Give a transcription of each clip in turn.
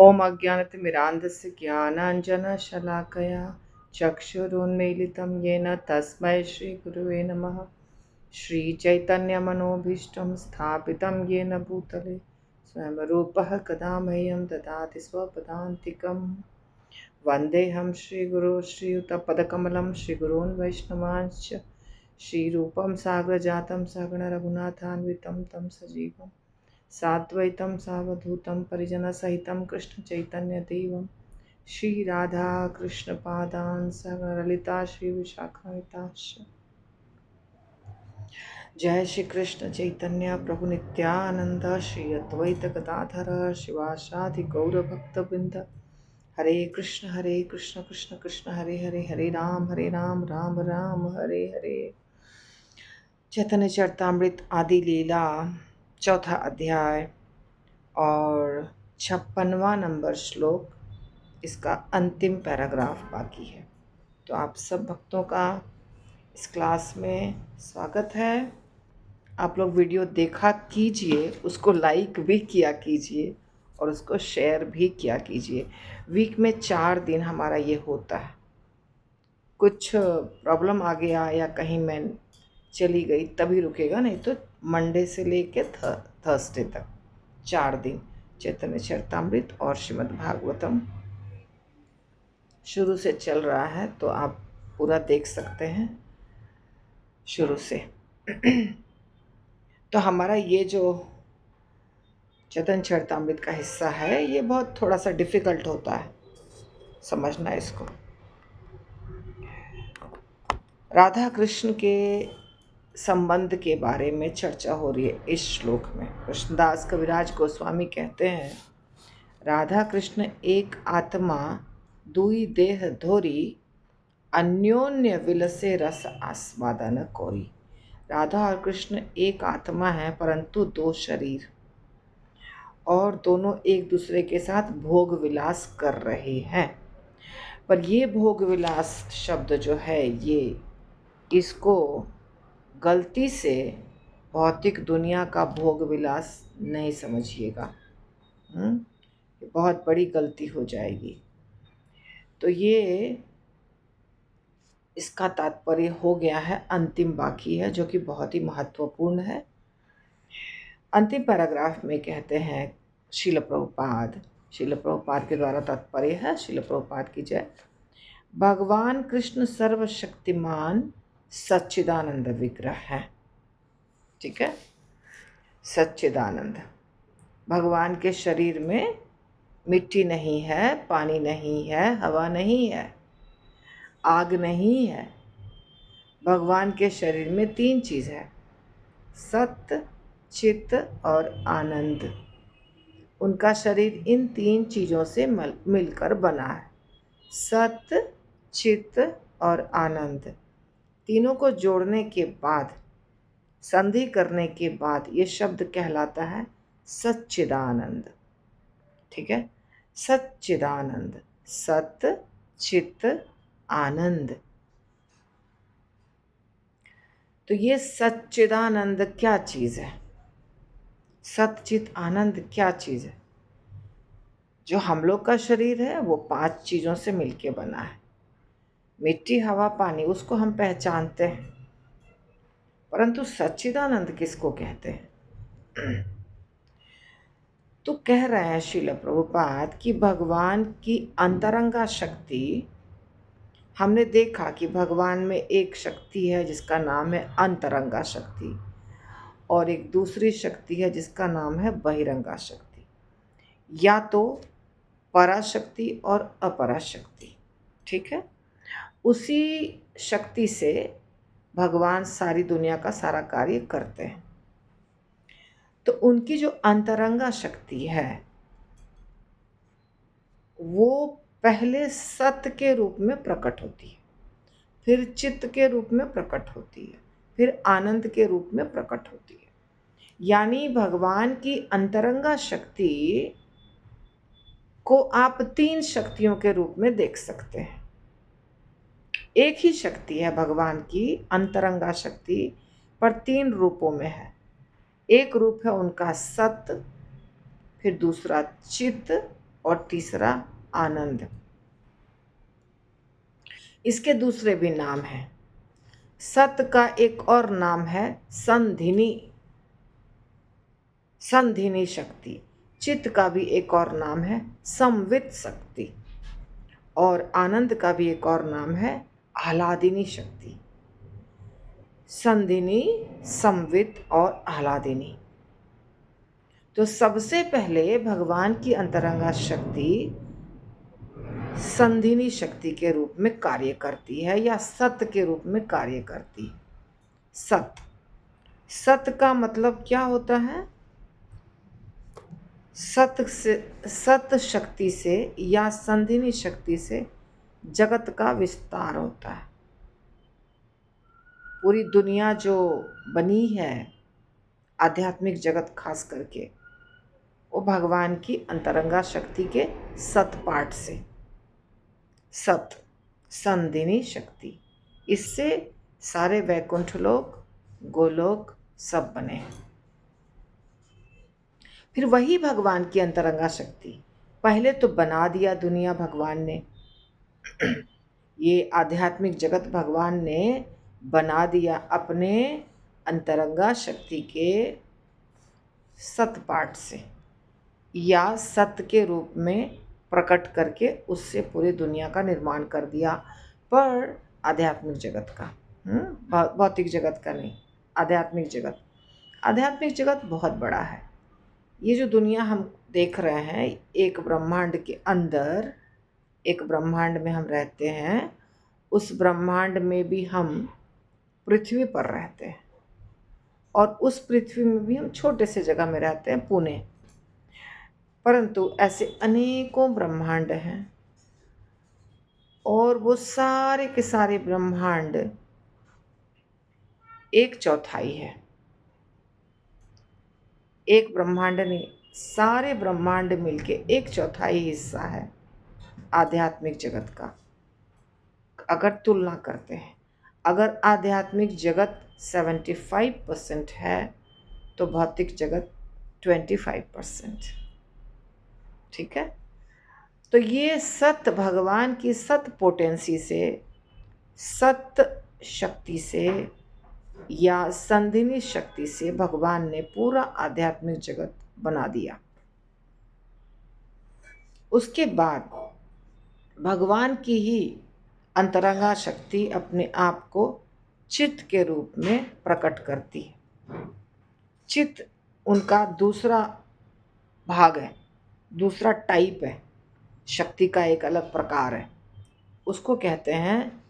ॐ अज्ञानतिमिरान्धस्य ज्ञानाञ्जनशलाकया चक्षुरुन्मीलितं येन तस्मै श्रीगुरुवे नमः। श्रीचैतन्यमनोभीष्टं स्थापितं येन भूतले स्वयं रूपः कदा मह्यं ददाति स्वपदान्तिकं। वन्देऽहं श्रीगुरो श्रीयुतपदकमलं श्रीगुरून् वैष्णवांश्च श्रीरूपं साग्रजातं सगणरघुनाथान्वितं तं सजीवं साद्वैतं सावधूतं परिजनसहितं कृष्णचैतन्यदेवं श्रीराधाकृष्णपादान् सगणललिता श्रीविशाखान्विताश्च। जय श्री कृष्ण चैतन्य प्रभु नित्यानंद श्री अद्वैत गदाधर शिवासादि गौर भक्तवृंद। हरे कृष्ण कृष्ण कृष्ण हरे हरे, हरे राम राम राम हरे हरे। चैतन्य चरितामृत आदि लीला चौथा अध्याय और 56वां नंबर श्लोक, इसका अंतिम पैराग्राफ बाकी है। तो आप सब भक्तों का इस क्लास में स्वागत है। आप लोग वीडियो देखा कीजिए, उसको लाइक भी किया कीजिए और उसको शेयर भी किया कीजिए। वीक में 4 दिन हमारा ये होता है। कुछ प्रॉब्लम आ गया या कहीं मैं चली गई तभी रुकेगा, नहीं तो मंडे से लेके थर्सडे तक 4 दिन चैतन्य चरितामृत और श्रीमद् भागवतम शुरू से चल रहा है। तो आप पूरा देख सकते हैं शुरू से। तो हमारा ये जो चैतन्य चरितामृत का हिस्सा है, ये बहुत थोड़ा सा डिफ़िकल्ट होता है समझना इसको। राधा कृष्ण के संबंध के बारे में चर्चा हो रही है इस श्लोक में। कृष्णदास कविराज गोस्वामी कहते हैं, राधा कृष्ण एक आत्मा दुई देह धोरी, अन्योन्य विलसे रस आस्वादन कोरी। राधा और कृष्ण एक आत्मा है परंतु 2 शरीर, और दोनों एक दूसरे के साथ भोग विलास कर रहे हैं। पर ये भोग विलास शब्द जो है, ये इसको गलती से भौतिक दुनिया का भोग विलास नहीं समझिएगा। बहुत बड़ी गलती हो जाएगी। तो ये इसका तात्पर्य हो गया है। अंतिम बाकी है जो कि बहुत ही महत्वपूर्ण है। अंतिम पैराग्राफ में कहते हैं श्रील प्रभुपाद के द्वारा तात्पर्य है, श्रील प्रभुपाद की जय। भगवान कृष्ण सर्वशक्तिमान सच्चिदानंद विग्रह है। ठीक है, सच्चिदानंद। भगवान के शरीर में मिट्टी नहीं है, पानी नहीं है, हवा नहीं है, आग नहीं है। भगवान के शरीर में 3 चीज़ है, सत्य, चित्त और आनंद। उनका शरीर इन 3 चीज़ों से मिलकर बना है। सत्य, चित्त और आनंद, तीनों को जोड़ने के बाद, संधि करने के बाद ये शब्द कहलाता है सच्चिदानंद। ठीक है, सच्चिदानंद, सत्य चित्त आनंद। तो ये सच्चिदानंद क्या चीज़ है? सत्य चित्त आनंद क्या चीज़ है? जो हम लोग का शरीर है वो 5 चीज़ों से मिलके बना है। मिट्टी, हवा, पानी, उसको हम पहचानते हैं, परंतु सच्चिदानंद किसको कहते हैं? तो कह रहे हैं श्रील प्रभुपाद कि भगवान की अंतरंगा शक्ति, हमने देखा कि भगवान में एक शक्ति है जिसका नाम है अंतरंगा शक्ति, और एक दूसरी शक्ति है जिसका नाम है बहिरंगा शक्ति, या तो पराशक्ति और अपराशक्ति। ठीक है, उसी शक्ति से भगवान सारी दुनिया का सारा कार्य करते हैं। तो उनकी जो अंतरंगा शक्ति है वो पहले सत्य के रूप में प्रकट होती है, फिर चित्त के रूप में प्रकट होती है, फिर आनंद के रूप में प्रकट होती है। यानी भगवान की अंतरंगा शक्ति को आप 3 शक्तियों के रूप में देख सकते हैं। एक ही शक्ति है भगवान की अंतरंगा शक्ति, पर 3 रूपों में है। एक रूप है उनका सत्य, फिर दूसरा चित्त और तीसरा आनंद। इसके दूसरे भी नाम हैं। सत का एक और नाम है संधिनी, संधिनी शक्ति। चित्त का भी एक और नाम है संवित शक्ति, और आनंद का भी एक और नाम है आह्लादिनी शक्ति। संधिनी, संवित और आह्लादिनी। तो सबसे पहले भगवान की अंतरंगा शक्ति संधिनी शक्ति के रूप में कार्य करती है, या सत के रूप में कार्य करती है। सत, सत का मतलब क्या होता है? सत शक्ति से या संधिनी शक्ति से जगत का विस्तार होता है। पूरी दुनिया जो बनी है, आध्यात्मिक जगत खास करके, वो भगवान की अंतरंगा शक्ति के सत पाठ से, सत संधिनी शक्ति, इससे सारे वैकुंठ लोक, गोलोक सब बने हैं। फिर वही भगवान की अंतरंगा शक्ति, पहले तो बना दिया दुनिया भगवान ने, ये आध्यात्मिक जगत भगवान ने बना दिया अपने अंतरंगा शक्ति के सतपाठ से, या सत्य के रूप में प्रकट करके उससे पूरी दुनिया का निर्माण कर दिया। पर आध्यात्मिक जगत का, भौतिक जगत का नहीं, आध्यात्मिक जगत। आध्यात्मिक जगत बहुत बड़ा है। ये जो दुनिया हम देख रहे हैं, एक ब्रह्मांड के अंदर, एक ब्रह्मांड में हम रहते हैं। उस ब्रह्मांड में भी हम पृथ्वी पर रहते हैं, और उस पृथ्वी में भी हम छोटे से जगह में रहते हैं, पुणे। परंतु ऐसे अनेकों ब्रह्मांड हैं, और वो सारे के सारे ब्रह्मांड एक चौथाई है। एक ब्रह्मांड नहीं, सारे ब्रह्मांड मिलके एक चौथाई हिस्सा है आध्यात्मिक जगत का। अगर तुलना करते हैं, अगर आध्यात्मिक जगत 75% है तो भौतिक जगत 25%। ठीक है? तो ये सत भगवान की सत पोटेंसी से, सत शक्ति से या संधिनी शक्ति से भगवान ने पूरा आध्यात्मिक जगत बना दिया। उसके बाद भगवान की ही अंतरंगा शक्ति अपने आप को चित्त के रूप में प्रकट करती है। चित्त उनका दूसरा भाग है, दूसरा टाइप है, शक्ति का एक अलग प्रकार है। उसको कहते हैं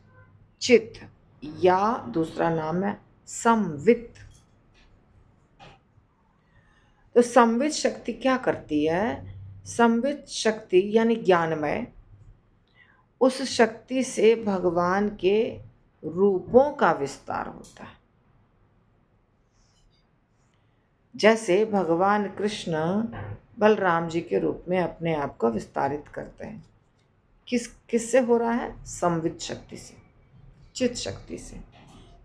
चित्त, या दूसरा नाम है संवित। तो संवित शक्ति क्या करती है? संवित शक्ति यानी ज्ञानमय, उस शक्ति से भगवान के रूपों का विस्तार होता है। जैसे भगवान कृष्ण बलराम जी के रूप में अपने आप को विस्तारित करते हैं। किससे हो रहा है? संवित शक्ति से, चित्त शक्ति से।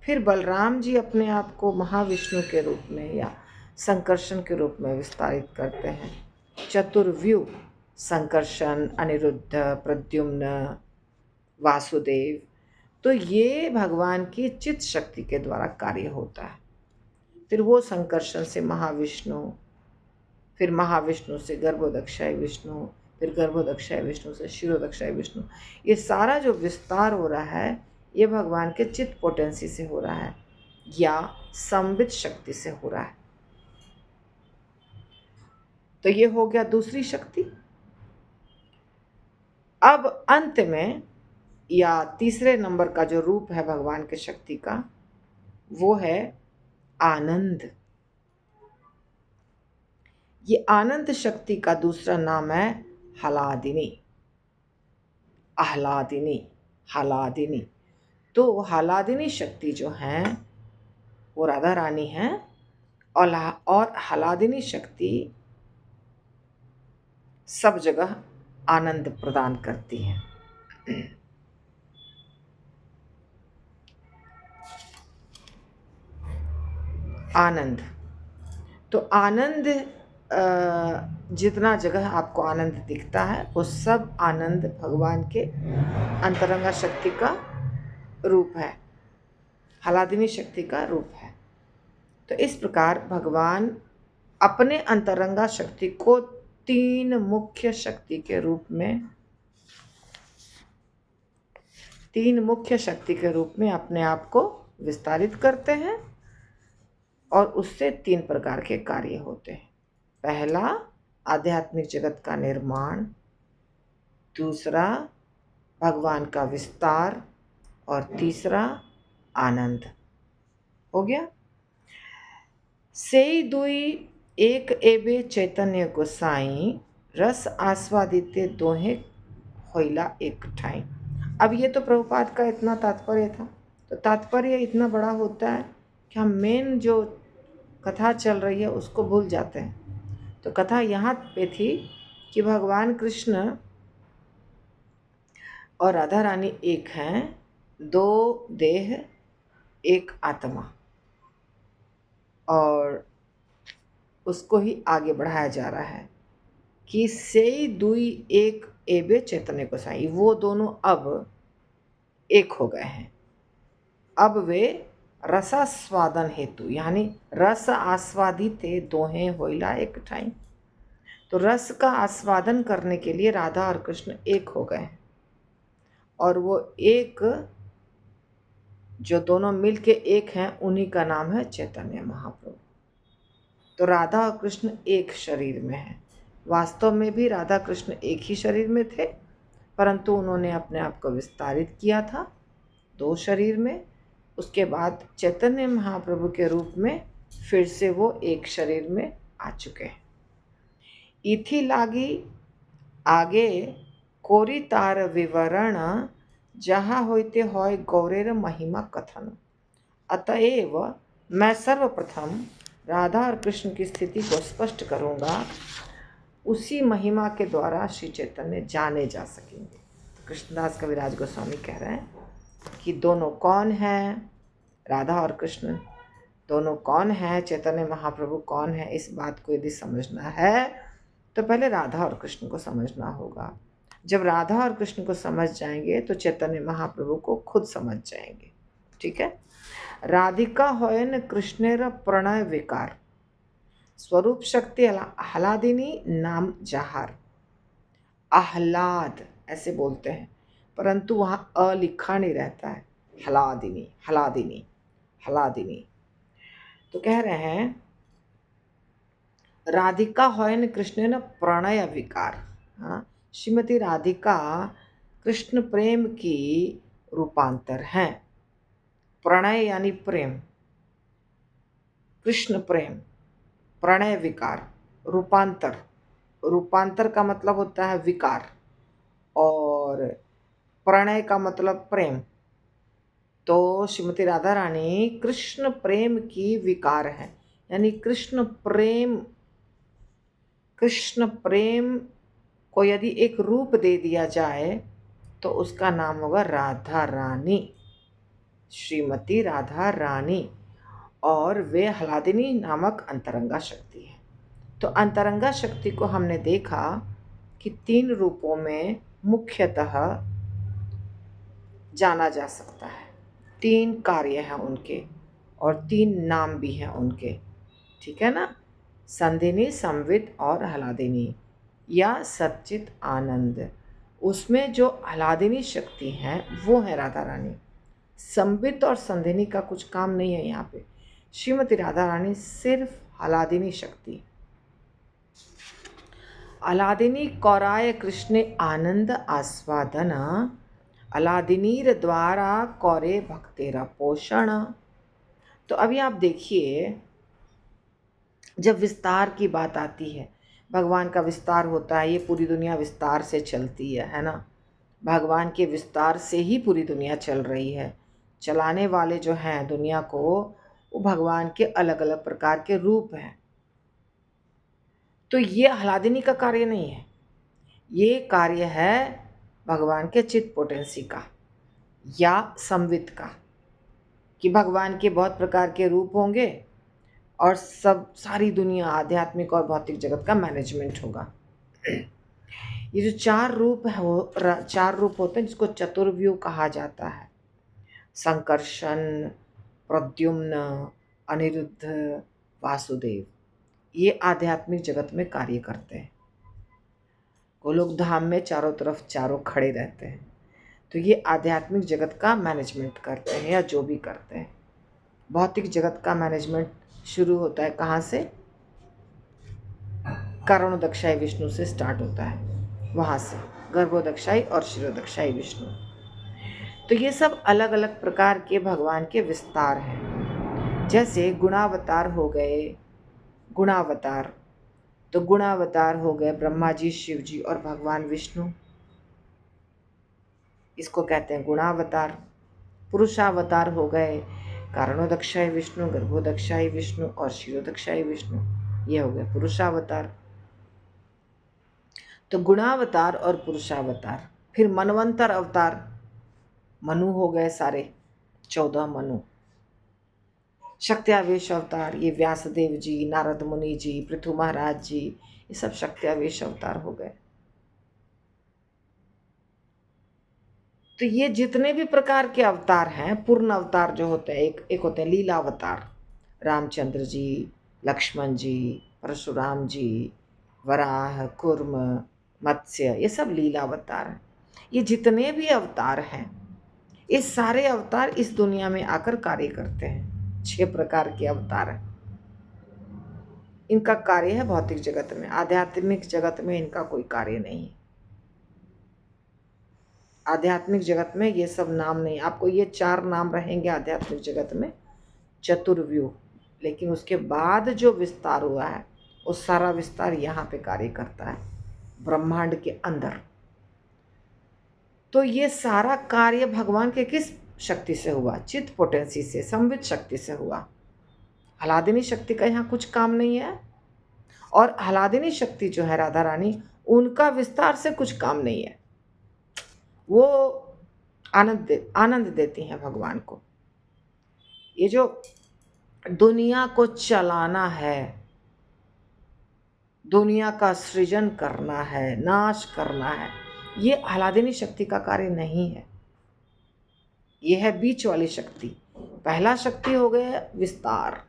फिर बलराम जी अपने आप को महाविष्णु के रूप में या संकर्षण के रूप में विस्तारित करते हैं। चतुर्व्यूह, संकर्षण, अनिरुद्ध, प्रद्युम्न, वासुदेव। तो ये भगवान की चित्त शक्ति के द्वारा कार्य होता है। फिर वो संकर्षण से महाविष्णु, फिर महाविष्णु से गर्भोदक्षाय विष्णु, फिर गर्भोदक्षाय विष्णु से क्षीरोदक्षाय विष्णु। ये सारा जो विस्तार हो रहा है, ये भगवान के चित्त पोटेंसी से हो रहा है, या संवित शक्ति से हो रहा है। तो ये हो गया दूसरी शक्ति। अब अंत में, या तीसरे नंबर का जो रूप है भगवान के शक्ति का, वो है आनंद। ये आनंद शक्ति का दूसरा नाम है हलादिनी, आह्लादिनी, हलादिनी। तो हलादिनी शक्ति जो है वो राधा रानी है, और हलादिनी शक्ति सब जगह आनंद प्रदान करती है। आनंद, तो आनंद जितना जगह आपको आनंद दिखता है वो सब आनंद भगवान के अंतरंगा शक्ति का रूप है, हलादिनी शक्ति का रूप है। तो इस प्रकार भगवान अपने अंतरंगा शक्ति को तीन मुख्य शक्ति के रूप में अपने आप को विस्तारित करते हैं और उससे तीन प्रकार के कार्य होते हैं। पहला आध्यात्मिक जगत का निर्माण, दूसरा भगवान का विस्तार और तीसरा आनंद। हो गया। सेई दुई एक एबे चैतन्य गोसाई रस आस्वादिते दोहे होइला एक ठाई। अब ये तो प्रभुपाद का इतना तात्पर्य था। तो तात्पर्य इतना बड़ा होता है कि हम मेन जो कथा चल रही है उसको भूल जाते हैं। तो कथा यहाँ पे थी कि भगवान कृष्ण और राधा रानी एक हैं, दो देह एक आत्मा, और उसको ही आगे बढ़ाया जा रहा है कि सेई दुई एक एबे चैतन्य गोसाई, वो दोनों अब एक हो गए हैं। अब वे रसास्वादन हेतु, यानी रस आस्वादित दोहे होइला एक ठाई। तो रस का आस्वादन करने के लिए राधा और कृष्ण एक हो गए हैं, और वो एक जो दोनों मिलके एक हैं उन्हीं का नाम है चैतन्य महाप्रभु। तो राधा और कृष्ण एक शरीर में हैं। वास्तव में भी राधा कृष्ण एक ही शरीर में थे, परंतु उन्होंने अपने आप को विस्तारित किया था दो शरीर में। उसके बाद चैतन्य महाप्रभु के रूप में फिर से वो एक शरीर में आ चुके हैं। इथी लागी आगे कोरी तार विवरण जहाँ होते होय गौरेर महिमा कथन। अतएव मैं सर्वप्रथम राधा और कृष्ण की स्थिति को स्पष्ट करूँगा, उसी महिमा के द्वारा श्री चैतन्य जाने जा सकेंगे। तो कृष्णदास कविराज गोस्वामी कह रहे हैं कि दोनों कौन हैं, राधा और कृष्ण दोनों कौन हैं, चैतन्य महाप्रभु कौन है। इस बात को यदि समझना है तो पहले राधा और कृष्ण को समझना होगा। जब राधा और कृष्ण को समझ जाएंगे तो चैतन्य महाप्रभु को खुद समझ जाएंगे। ठीक है। राधिका होयन कृष्णेर प्रणय विकार, स्वरूप शक्ति आह्लादिनी नाम जहार। आह्लाद ऐसे बोलते हैं, परंतु वहाँ अ लिखा नहीं रहता है, हलादिनी हलादिनी हलादिनी। तो कह रहे हैं राधिका होयन कृष्ण न प्रणय विकार। हाँ, श्रीमती राधिका कृष्ण प्रेम की रूपांतर हैं। प्रणय यानी प्रेम, कृष्ण प्रेम, प्रणय विकार, रूपांतर। रूपांतर का मतलब होता है विकार, और प्रणय का मतलब प्रेम। तो श्रीमती राधा रानी कृष्ण प्रेम की विकार है, यानी कृष्ण प्रेम को यदि एक रूप दे दिया जाए तो उसका नाम होगा राधा रानी, श्रीमती राधा रानी। और वे हलादिनी नामक अंतरंगा शक्ति है। तो अंतरंगा शक्ति को हमने देखा कि तीन रूपों में मुख्यतः जाना जा सकता है। तीन कार्य हैं उनके और तीन नाम भी हैं उनके। ठीक है ना। संधिनी, संवित और हलादिनी या सच्चित आनंद। उसमें जो हलादिनी शक्ति है वो है राधा रानी। संवित और संधिनी का कुछ काम नहीं है यहाँ पे। श्रीमती राधा रानी सिर्फ हलादिनी शक्ति। अलादिनी कौराय कृष्ण आनंद आस्वादन, अलादिनीर द्वारा कौरे भक्तेरा पोषण। तो अभी आप देखिए, जब विस्तार की बात आती है, भगवान का विस्तार होता है, ये पूरी दुनिया विस्तार से चलती है ना। भगवान के विस्तार से ही पूरी दुनिया चल रही है। चलाने वाले जो हैं दुनिया को, वो भगवान के अलग अलग प्रकार के रूप हैं। तो ये आह्लादिनी का कार्य नहीं है, ये कार्य है भगवान के चित्त पोटेंसी का या संवित का, कि भगवान के बहुत प्रकार के रूप होंगे और सब सारी दुनिया आध्यात्मिक और भौतिक जगत का मैनेजमेंट होगा। ये जो चार रूप है वो चार रूप होते हैं जिसको चतुर्व्यूह कहा जाता है। संकर्षण, प्रद्युम्न, अनिरुद्ध, वासुदेव, ये आध्यात्मिक जगत में कार्य करते हैं। गोलोक धाम में चारों तरफ चारों खड़े रहते हैं, तो ये आध्यात्मिक जगत का मैनेजमेंट करते हैं या जो भी करते हैं। भौतिक जगत का मैनेजमेंट शुरू होता है कहाँ से? कारणोदक्षाई विष्णु से स्टार्ट होता है, वहाँ से गर्भोदक्षाई और शिरोदक्षाई विष्णु। तो ये सब अलग अलग प्रकार के भगवान के विस्तार हैं। जैसे गुणावतार हो गए, गुणावतार, तो गुणावतार हो गए ब्रह्मा जी, शिव जी और भगवान विष्णु, इसको कहते हैं गुणावतार। पुरुषावतार हो गए कारणोदक्षाई विष्णु, गर्भोदक्षाई विष्णु और शिरोदक्षाई विष्णु, ये हो गए पुरुषावतार। तो गुणावतार और पुरुषावतार। फिर मनवंतर अवतार, मनु हो गए सारे 14 मनु। शक्त्यावेश अवतार, ये व्यासदेव जी, नारद मुनि जी, पृथु महाराज जी, ये सब शक्त्यावेश अवतार हो गए। तो ये जितने भी प्रकार के अवतार हैं, पूर्ण अवतार जो होते हैं, एक होते हैं लीला अवतार, रामचंद्र जी, लक्ष्मण जी, परशुराम जी, वराह, कुर्म, मत्स्य, ये सब लीला अवतार हैं। ये जितने भी अवतार हैं, ये सारे अवतार इस दुनिया में आकर कार्य करते हैं। 6 प्रकार के अवतार हैं। इनका कार्य है भौतिक जगत में, आध्यात्मिक जगत में इनका कोई कार्य नहीं है। आध्यात्मिक जगत में ये सब नाम नहीं, आपको ये 4 नाम रहेंगे आध्यात्मिक जगत में, चतुर्व्यूह। लेकिन उसके बाद जो विस्तार हुआ है, वो सारा विस्तार यहाँ पे कार्य करता है, ब्रह्मांड के अंदर। तो ये सारा कार्य भगवान के किस शक्ति से हुआ? चित्त पोटेंसी से, संवित शक्ति से हुआ। हलादिनी शक्ति का यहाँ कुछ काम नहीं है। और हलादिनी शक्ति जो है राधा रानी, उनका विस्तार से कुछ काम नहीं है। वो आनंद देती हैं भगवान को। ये जो दुनिया को चलाना है, दुनिया का सृजन करना है, नाश करना है, ये हलादिनी शक्ति का कार्य नहीं है। ये है बीच वाली शक्ति। पहला शक्ति हो गया विस्तार,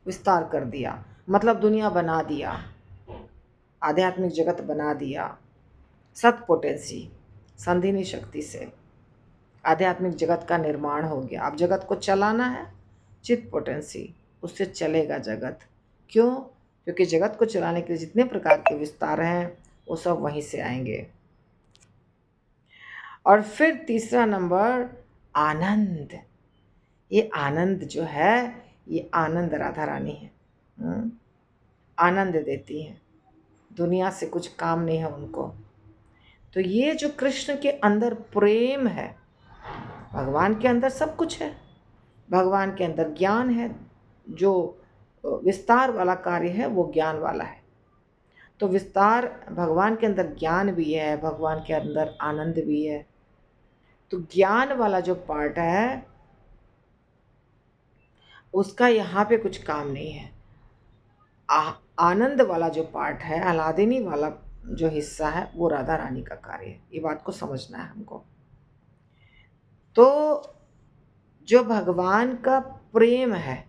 विस्तार कर दिया, मतलब दुनिया बना दिया, आध्यात्मिक जगत बना दिया। सत पोटेंसी, संधिनी शक्ति से आध्यात्मिक जगत का निर्माण हो गया। अब जगत को चलाना है, चित्त पोटेंसी, उससे चलेगा जगत। क्यों? क्योंकि जगत को चलाने के लिए जितने प्रकार के विस्तार हैं, वो सब वहीं से आएंगे। और फिर तीसरा नंबर आनंद। ये आनंद जो है, ये आनंद राधा रानी है। आनंद देती हैं, दुनिया से कुछ काम नहीं है उनको। तो ये जो कृष्ण के अंदर प्रेम है, भगवान के अंदर सब कुछ है, भगवान के अंदर ज्ञान है, जो विस्तार वाला कार्य है वो ज्ञान वाला है। तो विस्तार, भगवान के अंदर ज्ञान भी है, भगवान के अंदर आनंद भी है। तो ज्ञान वाला जो पार्ट है उसका यहाँ पे कुछ काम नहीं है। आनंद वाला जो पार्ट है, आह्लादिनी वाला जो हिस्सा है, वो राधा रानी का कार्य है। ये बात को समझना है हमको। तो जो भगवान का प्रेम है,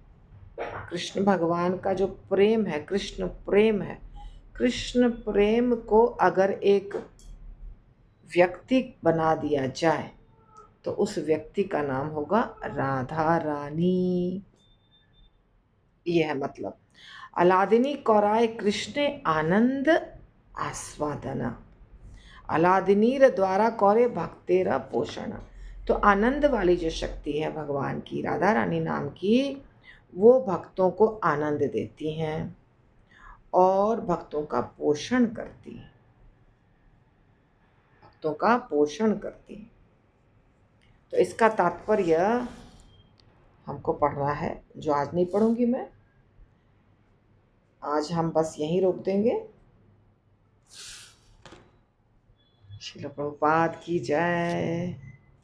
कृष्ण भगवान का जो प्रेम है, कृष्ण प्रेम है, कृष्ण प्रेम को अगर एक व्यक्ति बना दिया जाए तो उस व्यक्ति का नाम होगा राधा रानी। ये है मतलब। अलादिनी कौराय कृष्ण आनंद आस्वादना, अलादिनीर द्वारा कौरे भक्तेरा पोषण। तो आनंद वाली जो शक्ति है भगवान की, राधा रानी नाम की, वो भक्तों को आनंद देती हैं और भक्तों का पोषण करती हैं, भक्तों का पोषण करती हैं। तो इसका तात्पर्य हमको पढ़ना है, जो आज नहीं पढ़ूंगी मैं। आज हम बस यहीं रोक देंगे। श्रील प्रभुपाद की जय।